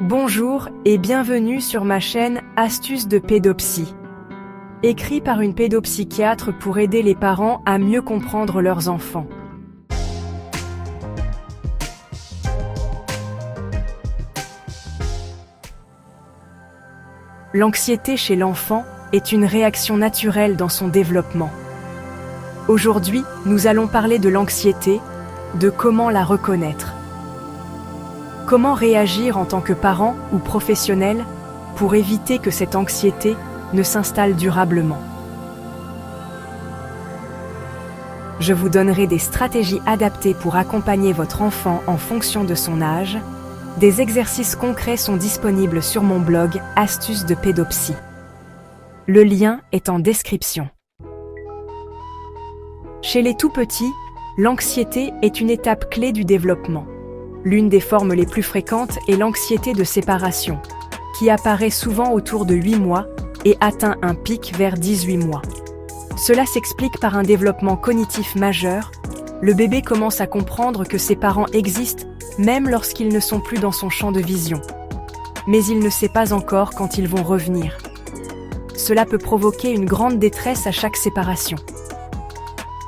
Bonjour et bienvenue sur ma chaîne Astuces de pédopsie. Écrit par une pédopsychiatre pour aider les parents à mieux comprendre leurs enfants. L'anxiété chez l'enfant est une réaction naturelle dans son développement. Aujourd'hui, nous allons parler de l'anxiété, de comment la reconnaître. Comment réagir en tant que parent ou professionnel pour éviter que cette anxiété ne s'installe durablement. Je vous donnerai des stratégies adaptées pour accompagner votre enfant en fonction de son âge. Des exercices concrets sont disponibles sur mon blog Astuces de pédopsie. Le lien est en description. Chez les tout-petits, l'anxiété est une étape clé du développement. L'une des formes les plus fréquentes est l'anxiété de séparation, qui apparaît souvent autour de 8 mois et atteint un pic vers 18 mois. Cela s'explique par un développement cognitif majeur. Le bébé commence à comprendre que ses parents existent, même lorsqu'ils ne sont plus dans son champ de vision. Mais il ne sait pas encore quand ils vont revenir. Cela peut provoquer une grande détresse à chaque séparation.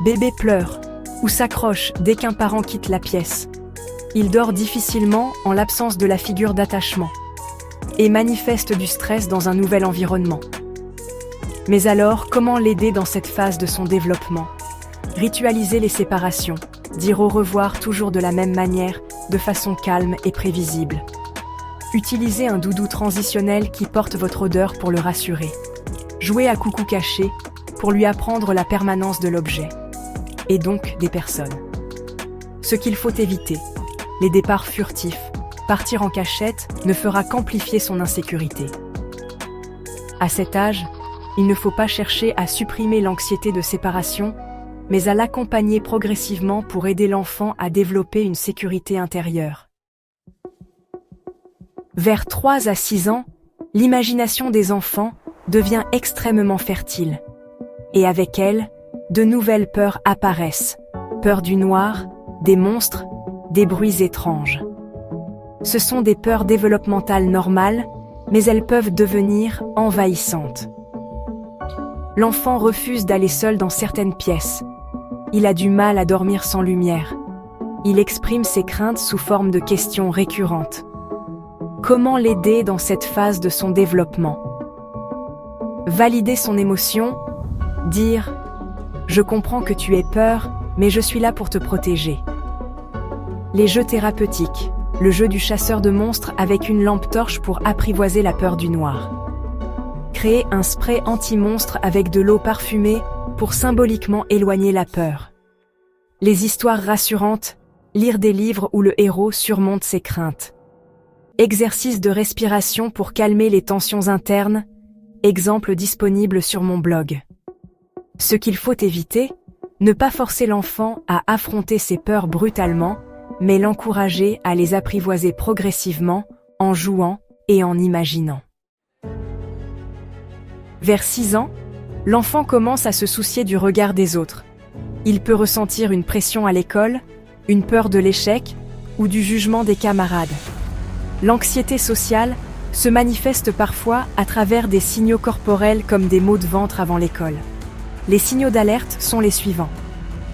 Bébé pleure ou s'accroche dès qu'un parent quitte la pièce. Il dort difficilement en l'absence de la figure d'attachement et manifeste du stress dans un nouvel environnement. Mais alors, comment l'aider dans cette phase de son développement? Ritualiser les séparations, dire au revoir toujours de la même manière, de façon calme et prévisible. Utilisez un doudou transitionnel qui porte votre odeur pour le rassurer. Jouer à coucou caché pour lui apprendre la permanence de l'objet, et donc des personnes. Ce qu'il faut éviter. Les départs furtifs, partir en cachette ne fera qu'amplifier son insécurité. À cet âge, il ne faut pas chercher à supprimer l'anxiété de séparation, mais à l'accompagner progressivement pour aider l'enfant à développer une sécurité intérieure. Vers 3 à 6 ans, l'imagination des enfants devient extrêmement fertile. Et avec elle, de nouvelles peurs apparaissent. Peur du noir, des monstres, des bruits étranges. Ce sont des peurs développementales normales, mais elles peuvent devenir envahissantes. L'enfant refuse d'aller seul dans certaines pièces. Il a du mal à dormir sans lumière. Il exprime ses craintes sous forme de questions récurrentes. Comment l'aider dans cette phase de son développement? Valider son émotion, dire « Je comprends que tu aies peur, mais je suis là pour te protéger ». Les jeux thérapeutiques, le jeu du chasseur de monstres avec une lampe torche pour apprivoiser la peur du noir. Créer un spray anti-monstre avec de l'eau parfumée pour symboliquement éloigner la peur. Les histoires rassurantes, lire des livres où le héros surmonte ses craintes. Exercice de respiration pour calmer les tensions internes, exemple disponible sur mon blog. Ce qu'il faut éviter, ne pas forcer l'enfant à affronter ses peurs brutalement, mais l'encourager à les apprivoiser progressivement, en jouant et en imaginant. Vers 6 ans, l'enfant commence à se soucier du regard des autres. Il peut ressentir une pression à l'école, une peur de l'échec ou du jugement des camarades. L'anxiété sociale se manifeste parfois à travers des signaux corporels comme des maux de ventre avant l'école. Les signaux d'alerte sont les suivants.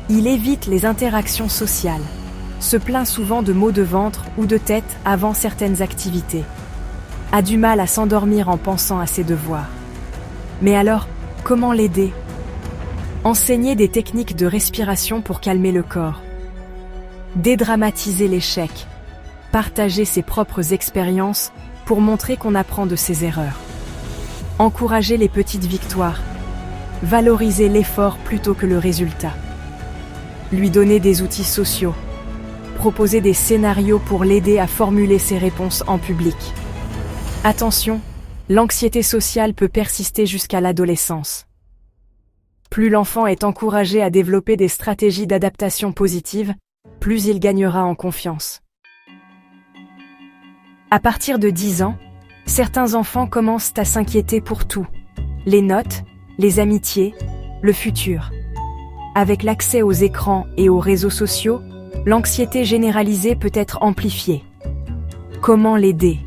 Il évite les interactions sociales. Se plaint souvent de maux de ventre ou de tête avant certaines activités. A du mal à s'endormir en pensant à ses devoirs. Mais alors, comment l'aider? Enseigner des techniques de respiration pour calmer le corps. Dédramatiser l'échec. Partager ses propres expériences pour montrer qu'on apprend de ses erreurs. Encourager les petites victoires. Valoriser l'effort plutôt que le résultat. Lui donner des outils sociaux. Proposer des scénarios pour l'aider à formuler ses réponses en public. Attention, l'anxiété sociale peut persister jusqu'à l'adolescence. Plus l'enfant est encouragé à développer des stratégies d'adaptation positives, plus il gagnera en confiance. À partir de 10 ans, certains enfants commencent à s'inquiéter pour tout. Les notes, les amitiés, le futur. Avec l'accès aux écrans et aux réseaux sociaux, l'anxiété généralisée peut être amplifiée. Comment l'aider?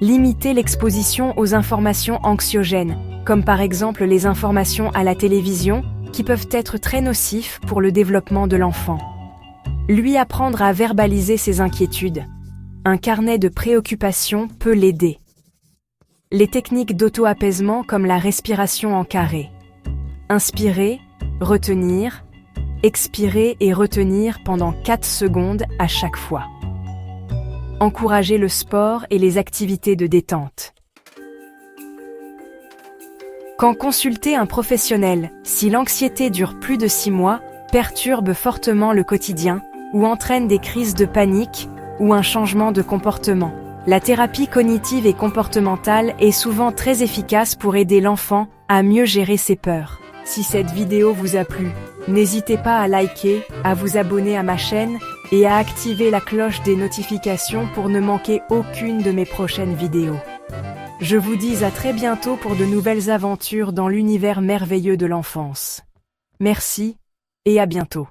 Limiter l'exposition aux informations anxiogènes, comme par exemple les informations à la télévision, qui peuvent être très nocifs pour le développement de l'enfant. Lui apprendre à verbaliser ses inquiétudes. Un carnet de préoccupations peut l'aider. Les techniques d'auto-apaisement comme la respiration en carré. Inspirer, retenir, expirer et retenir pendant 4 secondes à chaque fois. Encourager le sport et les activités de détente. Quand consulter un professionnel, si l'anxiété dure plus de 6 mois, perturbe fortement le quotidien, ou entraîne des crises de panique, ou un changement de comportement, la thérapie cognitive et comportementale est souvent très efficace pour aider l'enfant à mieux gérer ses peurs. Si cette vidéo vous a plu, n'hésitez pas à liker, à vous abonner à ma chaîne et à activer la cloche des notifications pour ne manquer aucune de mes prochaines vidéos. Je vous dis à très bientôt pour de nouvelles aventures dans l'univers merveilleux de l'enfance. Merci et à bientôt.